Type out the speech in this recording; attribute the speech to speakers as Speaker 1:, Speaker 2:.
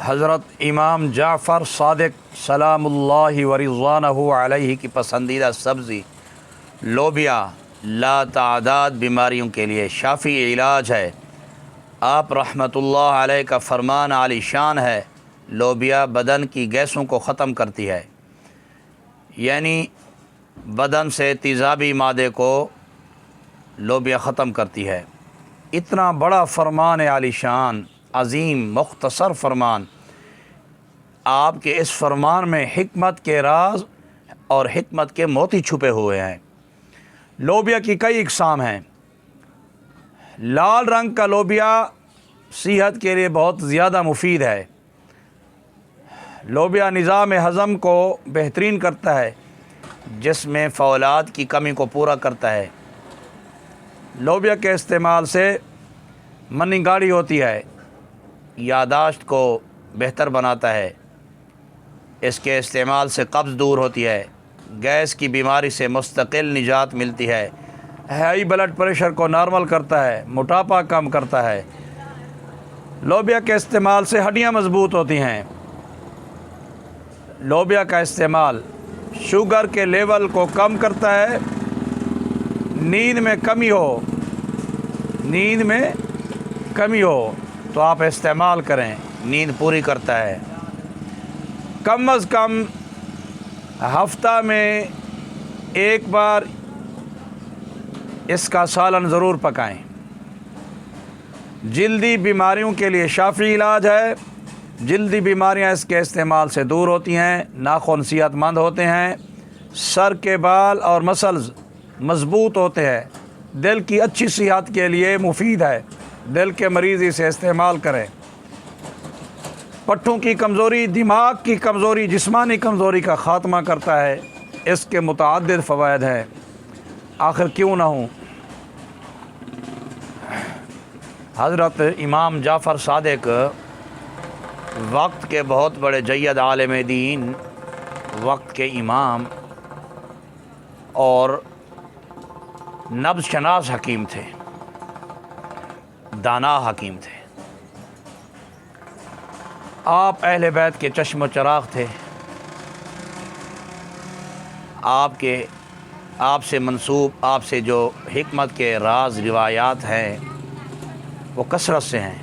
Speaker 1: حضرت امام جعفر صادق سلام اللہ و رضوانہ علیہ کی پسندیدہ سبزی لوبیا لاتعداد بیماریوں کے لیے شافی علاج ہے۔ آپ رحمۃ اللہ علیہ کا فرمان عالی شان ہے، لوبیا بدن کی گیسوں کو ختم کرتی ہے، یعنی بدن سے تیزابی مادے کو لوبیا ختم کرتی ہے۔ اتنا بڑا فرمان عالی شان، عظیم مختصر فرمان، آپ کے اس فرمان میں حکمت کے راز اور حکمت کے موتی چھپے ہوئے ہیں۔ لوبیا کی کئی اقسام ہیں۔ لال رنگ کا لوبیا صحت کے لیے بہت زیادہ مفید ہے۔ لوبیا نظام ہضم کو بہترین کرتا ہے، جسم میں فولاد کی کمی کو پورا کرتا ہے۔ لوبیا کے استعمال سے منی گاڑی ہوتی ہے، یادداشت کو بہتر بناتا ہے۔ اس کے استعمال سے قبض دور ہوتی ہے، گیس کی بیماری سے مستقل نجات ملتی ہے، ہائی بلڈ پریشر کو نارمل کرتا ہے، موٹاپا کم کرتا ہے۔ لوبیا کے استعمال سے ہڈیاں مضبوط ہوتی ہیں۔ لوبیا کا استعمال شوگر کے لیول کو کم کرتا ہے۔ نیند میں کمی ہو تو آپ استعمال کریں، نیند پوری کرتا ہے۔ کم از کم ہفتہ میں ایک بار اس کا سالن ضرور پکائیں۔ جلدی بیماریوں کے لیے شافی علاج ہے۔ جلدی بیماریاں اس کے استعمال سے دور ہوتی ہیں، ناخن صحت مند ہوتے ہیں، سر کے بال اور مسلز مضبوط ہوتے ہیں، دل کی اچھی صحت کے لیے مفید ہے، دل کے مریض اسے استعمال کریں۔ پٹھوں کی کمزوری، دماغ کی کمزوری، جسمانی کمزوری کا خاتمہ کرتا ہے۔ اس کے متعدد فوائد ہیں، آخر کیوں نہ ہوں۔ حضرت امام جعفر صادق وقت کے بہت بڑے جید عالم دین، وقت کے امام اور نبض شناس حکیم تھے، دانا حکیم تھے۔ آپ اہل بیت کے چشم و چراغ تھے۔ آپ سے منسوب، آپ سے جو حکمت کے راز روایات ہیں وہ کثرت سے ہیں۔